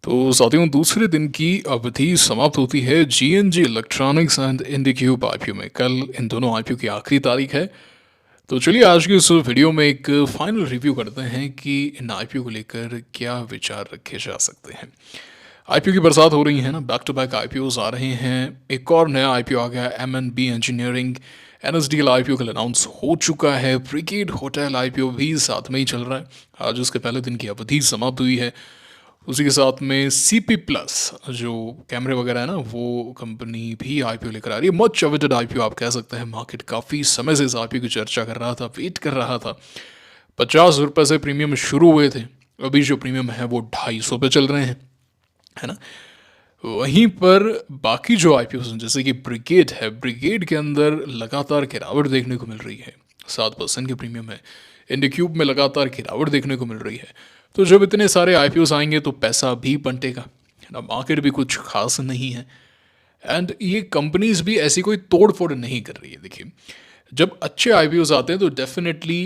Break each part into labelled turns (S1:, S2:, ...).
S1: तो साथियों, दूसरे दिन की अवधि समाप्त होती है जीएनजी इलेक्ट्रॉनिक्स एंड इंडिक्यूब आईपीओ में। कल इन दोनों आईपीओ की आखिरी तारीख है। तो चलिए आज की इस वीडियो में एक फाइनल रिव्यू करते हैं कि इन आईपीओ को लेकर क्या विचार रखे जा सकते हैं। आईपीओ की बरसात हो रही है ना, बैक टू बैक आईपीओज आ रहे हैं। एक और नया आईपीओ आ गया, एमएनबी इंजीनियरिंग। एनएसडीएल आईपीओ कल अनाउंस हो चुका है। ब्रिगेड होटल आईपीओ भी साथ में ही चल रहा है। आज उसके पहले दिन की अवधि समाप्त हुई है। उसी के साथ में सीपी प्लस जो कैमरे वगैरह है ना, वो कंपनी भी आईपीओ लेकर आ रही है। मच अवेटेड आईपीओ आप कह सकते हैं। मार्केट काफ़ी समय से इस आईपीओ की चर्चा कर रहा था, वेट कर रहा था। 50 रुपये से प्रीमियम शुरू हुए थे। अभी जो प्रीमियम है वो 250 पे चल रहे हैं, है ना। वहीं पर बाकी जो आईपीओ हैं जैसे कि ब्रिगेड है, ब्रिगेड के अंदर लगातार गिरावट देखने को मिल रही है। 7% की प्रीमियम है। इंडिक्यूब में लगातार गिरावट देखने को मिल रही है। तो जब इतने सारे आईपीओस आएंगे तो पैसा भी बंटेगा, है ना। मार्केट भी कुछ खास नहीं है। एंड ये कंपनीज भी ऐसी कोई तोड़ फोड़ नहीं कर रही है। देखिए, जब अच्छे आईपीओस आते हैं तो डेफिनेटली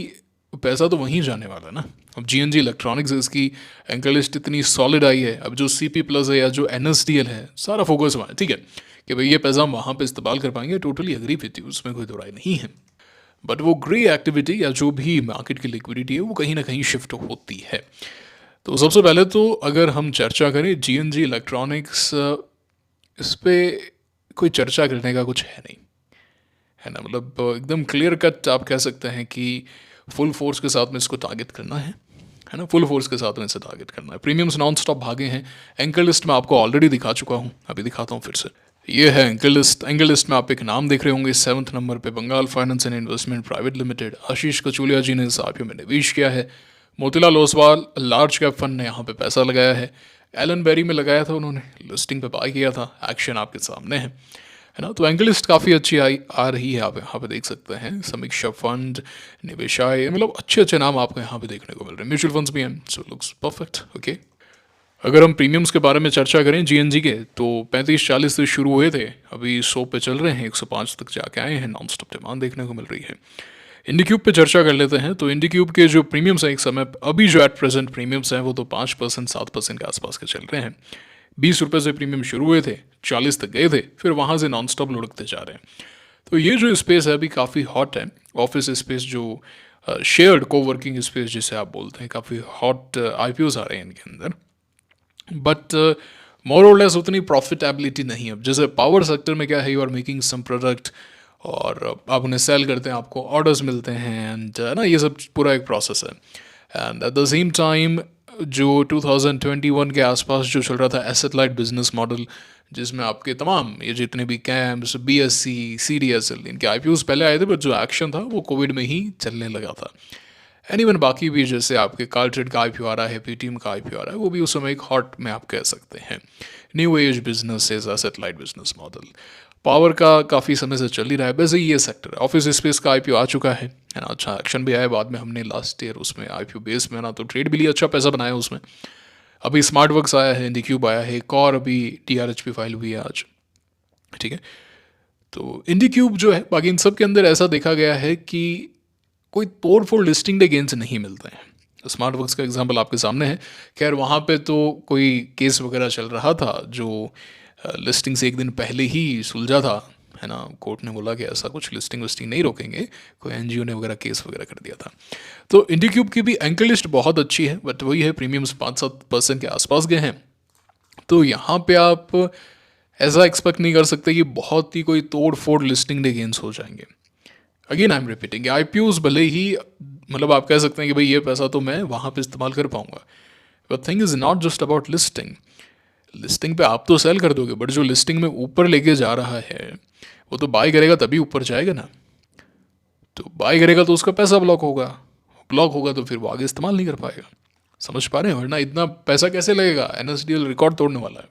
S1: पैसा तो वहीं जाने वाला है ना। अब जीएनजी इलेक्ट्रॉनिक्स इसकी एंकर लिस्ट इतनी सॉलिड आई है। अब जो सीपी प्लस है या जो एनएसडीएल है, सारा फोकस वहाँ है, ठीक है, कि भाई ये पैसा हम वहाँ पे इस्तेमाल कर पाएंगे। टोटली अग्री विथ यू, उसमें कोई दो राय नहीं है। बट वो ग्रे एक्टिविटी या जो भी मार्केट की लिक्विडिटी है वो कहीं ना कहीं शिफ्ट होती है। तो सबसे पहले तो अगर हम चर्चा करें जीएनजी इलेक्ट्रॉनिक्स, इस पे कोई चर्चा करने का कुछ है नहीं, है ना। मतलब एकदम क्लियर कट आप कह सकते हैं कि फुल फोर्स के साथ में इसको टारगेट करना है ना। फुल फोर्स के साथ में इसे टारगेट करना है। प्रीमियम्स नॉन स्टॉप भागे हैं। एंकर लिस्ट में आपको ऑलरेडी दिखा चुका हूँ, अभी दिखाता हूँ फिर से। ये है एंकर लिस्ट। एंकर लिस्ट में आप एक नाम देख रहे होंगे 7वें नंबर पे, Bengal finance and investment private limited. Ashish Kacholia ji ने इस आईपीओ में निवेश किया है। Motilal Oswal large cap fund ने यहाँ पे पैसा लगाया है। एलन बेरी में लगाया था उन्होंने, लिस्टिंग पे बाय किया था। एक्शन आपके सामने है ना। तो एंकर लिस्ट काफ़ी अच्छी आ रही है। आप यहाँ पे देख सकते हैं समीक्षा फंड, निवेशाय, मतलब अच्छे अच्छे नाम आपको यहाँ पे देखने को मिल रहे हैं। म्यूचुअल फंड्स भी हैं, सो लुक्स परफेक्ट। ओके, अगर हम प्रीमियम्स के बारे में चर्चा करें जीएनजी के, तो 35-40 से शुरू हुए थे, अभी 100 पे चल रहे हैं, 105 तक जाके आए हैं। नॉन स्टॉप डिमांड देखने को मिल रही है। इंडिक्यूब पे चर्चा कर लेते हैं। तो इंडिक्यूब के जो प्रीमियम्स हैं एक समय, अभी जो एट प्रेजेंट प्रीमियम्स हैं वो तो 5%, 7% के आसपास के चल रहे हैं। 20 रुपये से प्रीमियम शुरू हुए थे, 40 तक गए थे, फिर वहाँ से नॉन स्टॉप लुढ़कते जा रहे हैं। तो ये जो स्पेस है अभी काफ़ी हॉट है। ऑफिस स्पेस जो शेयर्ड कोवर्किंग स्पेस जिसे आप बोलते हैं, काफ़ी हॉट आईपीओज आ रहे हैं इनके अंदर। बट मोर और लेस उतनी प्रॉफिटेबिलिटी नहीं है। अब जैसे पावर सेक्टर में क्या है, you are making some product और आप उन्हें सेल करते हैं, आपको ऑर्डर्स मिलते हैं, एंड ना ये सब पूरा एक प्रोसेस है। And at the same time जो 2021 के आसपास जो चल रहा था एसेट लाइट बिजनेस मॉडल, जिसमें आपके तमाम ये जितने भी कैम्स, बीएससी, सीडीएसएल, इनके आईपीओस पहले आए थे, बट जो एक्शन था वो कोविड में ही चलने लगा था। एंड इवन बाकी भी जैसे आपके कार्ट्रेड का आईपीओ आ रहा है, पेटीएम का आईपीओ आ रहा है, वो भी उस समय एक हॉट में आप कह सकते हैं। New age business as satellite business model. Power का काफ़ी समय से चल ही रहा है। वैसे ही ये सेक्टर है। ऑफिस स्पेस का आईपीओ आ चुका है ना। अच्छा एक्शन भी आया बाद में, हमने लास्ट ईयर उसमें आईपीओ बेस में ना तो ट्रेड भी लिया, अच्छा पैसा बनाया उसमें। अभी स्मार्ट वर्क्स आया है, इंडिक्यूब आया है, एक और अभी टीआरएचपी फाइल हुई है आज, ठीक है। तो इंडिक्यूब जो है, बाकी इन सब के अंदर ऐसा देखा गया है कि कोई तोड़ फोड़ लिस्टिंग डे गेंस नहीं मिलते हैं। स्मार्ट वर्क्स का एग्जांपल आपके सामने है। खैर वहाँ पे तो कोई केस वगैरह चल रहा था जो लिस्टिंग से एक दिन पहले ही सुलझा था, है ना। कोर्ट ने बोला कि ऐसा कुछ लिस्टिंग विस्टिंग नहीं रोकेंगे, कोई एनजीओ ने वगैरह केस वगैरह कर दिया था। तो इंडिक्यूब की भी एंकर लिस्ट बहुत अच्छी है, बट वही है, प्रीमियम्स 5-7% के आसपास गए हैं। तो यहाँ पे आप ऐसा एक्सपेक्ट नहीं कर सकते कि बहुत ही कोई तोड़ फोड़ लिस्टिंग डे गेंस हो जाएंगे। Again I am repeating, IPOs भले ही, मतलब आप कह सकते हैं कि भाई ये पैसा तो मैं वहाँ पे इस्तेमाल कर पाऊंगा, but thing is not just about listing. Listing पे आप तो सेल कर दोगे, बट जो लिस्टिंग में ऊपर लेके जा रहा है वो तो बाय करेगा तभी ऊपर जाएगा ना। तो बाय करेगा तो उसका पैसा ब्लॉक होगा, ब्लॉक होगा तो फिर वो आगे इस्तेमाल नहीं कर पाएगा। समझ पा रहे हैं, वरना इतना पैसा कैसे लगेगा। एनएसडीएल रिकॉर्ड तोड़ने वाला है,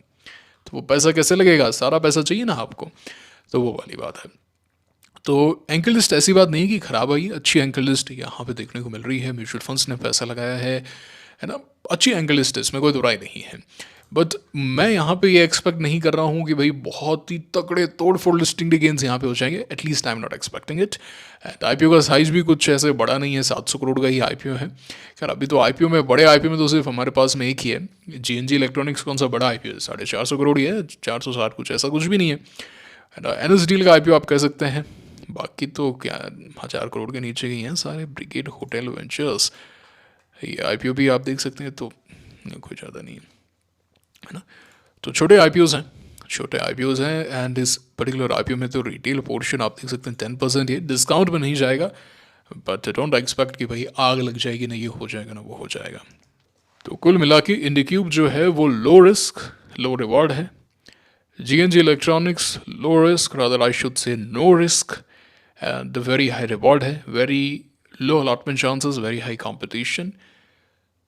S1: तो वो पैसा कैसे लगेगा, सारा पैसा चाहिए ना आपको। तो वो वाली बात है। तो एंकर लिस्ट ऐसी बात नहीं कि खराब आई, अच्छी एंकर लिस्ट यहाँ पे देखने को मिल रही है। म्यूचुअल फंड्स ने पैसा लगाया है ना। अच्छी एंकर लिस्ट है, इसमें कोई दो राय नहीं है। बट मैं यहाँ पे ये एक्सपेक्ट नहीं कर रहा हूँ कि भाई बहुत ही तगड़े तोड़ फोड़ लिस्टिंग डे गेंस यहाँ पे हो जाएंगे, at least I am not expecting it. And IPO का साइज भी कुछ ऐसे बड़ा नहीं है, 700 करोड़ का ही आईपीओ है। खैर अभी तो आईपीओ में, बड़े आईपीओ में तो सिर्फ हमारे पास में एक ही है, जीएनजी इलेक्ट्रॉनिक्स। कौन सा बड़ा आईपीओ है? 450 करोड़ ही है, 460 कुछ ऐसा कुछ भी नहीं है। एनएस स्टील का आईपीओ आप कह सकते हैं। बाकी तो क्या 1000 करोड़ के नीचे ही हैं सारे। ब्रिगेड होटल वेंचर्स, ये आईपीओ भी आप देख सकते हैं, तो कोई ज़्यादा नहीं है ना। तो छोटे आईपीओज हैं, छोटे आईपीओज हैं। एंड इस पर्टिकुलर आईपीओ में तो रिटेल पोर्शन आप देख सकते हैं 10% ये डिस्काउंट में नहीं जाएगा। बट डोंट एक्सपेक्ट कि भाई आग लग जाएगी, ना ये हो जाएगा ना वो हो जाएगा। तो कुल मिला के इंडिक्यूब जो है वो लो रिस्क लो रिवॉर्ड है। GNG electronics low risk, rather I should say no risk and very high reward है, very low allotment chances, very high competition.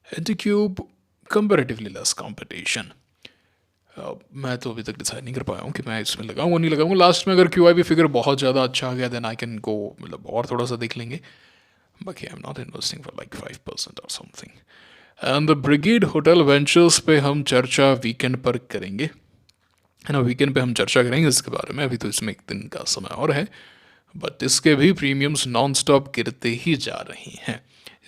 S1: Indiqube comparatively less competition. मैं तो अभी तक डिसाइड नहीं कर पाया हूँ कि मैं इसमें लगाऊंगा नहीं लगाऊंगा। लास्ट में अगर क्यू आई बी फिगर बहुत ज़्यादा अच्छा आ गया देन आई कैन गो, मतलब और थोड़ा सा देख लेंगे। बाकी I am not investing for like 5% और something. And the brigade hotel ventures पे हम चर्चा वीकेंड पर करेंगे, है ना। वीकेंड पे हम चर्चा करेंगे इसके बारे में, अभी तो इसमें एक दिन का समय और है। बट इसके भी प्रीमियम्स नॉन स्टॉप गिरते ही जा रहे हैं।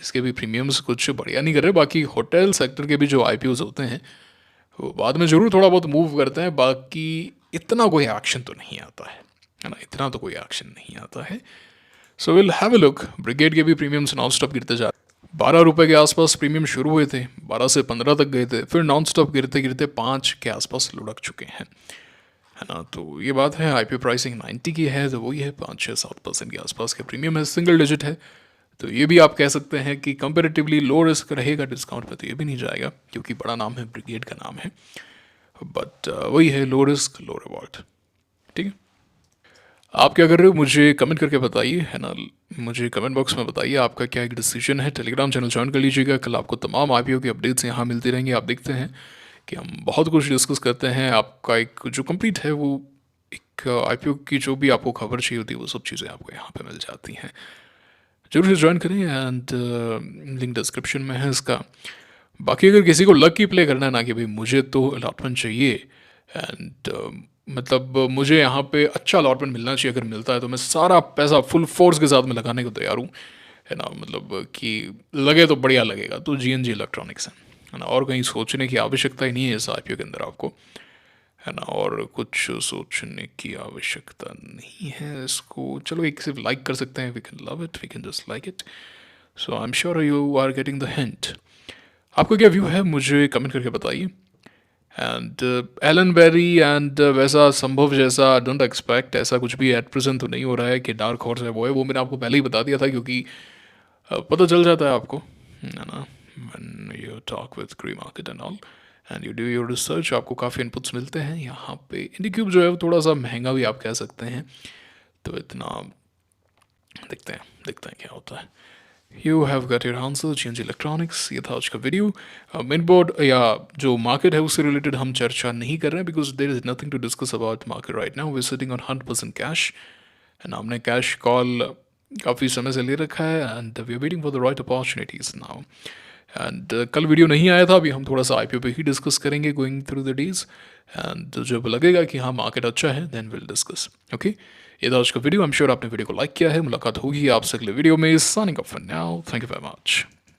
S1: इसके भी प्रीमियम्स कुछ बढ़िया नहीं कर रहे। बाकी होटल सेक्टर के भी जो आईपीओज होते हैं वो बाद में ज़रूर थोड़ा बहुत मूव करते हैं, बाकी इतना कोई एक्शन तो नहीं आता है ना, इतना तो कोई एक्शन नहीं आता है। So will have a look. Brigade के भी प्रीमियम्स नॉन स्टॉप गिरते जा रहे हैं। 12 रुपये के आसपास प्रीमियम शुरू हुए थे, 12 से 15 तक गए थे, फिर नॉन स्टॉप गिरते गिरते 5 के आसपास लुढ़क चुके हैं, है ना। तो ये बात है, आईपीओ प्राइसिंग 90 की है, तो वही है 5-6-7% के आसपास के प्रीमियम है, सिंगल डिजिट है। तो ये भी आप कह सकते हैं कि कंपेरेटिवली लो रिस्क रहेगा डिस्काउंट पे, तो ये भी नहीं जाएगा क्योंकि बड़ा नाम है, ब्रिगेड का नाम है। बट वही है, लो रिस्क लो रिवॉर्ड। ठीक है, आप क्या कर रहे हो मुझे कमेंट करके बताइए, है ना। मुझे कमेंट बॉक्स में बताइए आपका क्या एक डिसीजन है। टेलीग्राम चैनल ज्वाइन कर लीजिएगा, कल आपको तमाम आईपीओ की अपडेट्स यहाँ मिलती रहेंगी। आप देखते हैं कि हम बहुत कुछ डिस्कस करते हैं। आपका एक जो कंप्लीट है वो एक आईपीओ की जो भी आपको खबर चाहिए होती है वो सब चीज़ें आपको यहाँ पे मिल जाती हैं। जरूर से ज्वाइन करें एंड लिंक डिस्क्रिप्शन में है इसका। बाकी अगर किसी को लकी प्ले करना है ना कि भाई मुझे तो अलॉटमेंट चाहिए एंड मतलब मुझे यहाँ पे अच्छा अलॉटमेंट मिलना चाहिए, अगर मिलता है तो मैं सारा पैसा फुल फोर्स के साथ में लगाने को तैयार हूँ, है ना। मतलब कि लगे तो बढ़िया लगेगा, तो जीएनजी इलेक्ट्रॉनिक्स है ना। और कहीं सोचने की आवश्यकता ही नहीं है इस आईपीओ के अंदर आपको, है ना। और कुछ सोचने की आवश्यकता नहीं है इसको। चलो एक सिर्फ लाइक कर सकते हैं, we can love it, we can just like it. So I am sure you are getting the hint. आपका क्या व्यू है मुझे कमेंट करके बताइए। एंड एलन बेरी एंड वैसा संभव जैसा डोंट एक्सपेक्ट, ऐसा कुछ भी एट प्रेजेंट तो नहीं हो रहा है कि डार्क हॉर्स है वो है, वो मैंने आपको पहले ही बता दिया था क्योंकि पता चल जाता है आपको, है ना। When you talk with grey market and all and you do your research, आपको काफ़ी इनपुट्स मिलते हैं यहाँ पे। इंडिक्यूब जो है वो थोड़ा सा महंगा भी आप कह सकते हैं, तो इतना देखते हैं क्या होता है। You have got your answer, GNG electronics. ये था आज का वीडियो। मिड बोर्ड या जो मार्केट है उससे रिलेटेड हम चर्चा नहीं कर रहे हैं because there is nothing to discuss about market right now. We sitting on 100% cash and हमने कैश कॉल काफ़ी समय से ले रखा है and we are waiting for the right opportunities now. And कल वीडियो नहीं आया था, अभी हम थोड़ा सा आईपीओ पे ही डिस्कस करेंगे going through the days. And जब लगेगा कि हाँ मार्केट अच्छा है देन विल डिस्कस। ओके, ये था आज का वीडियो। आई एम श्योर आपने वीडियो को लाइक किया है। मुलाकात होगी आपसे अगले वीडियो में। Signing off for now, thank you very much.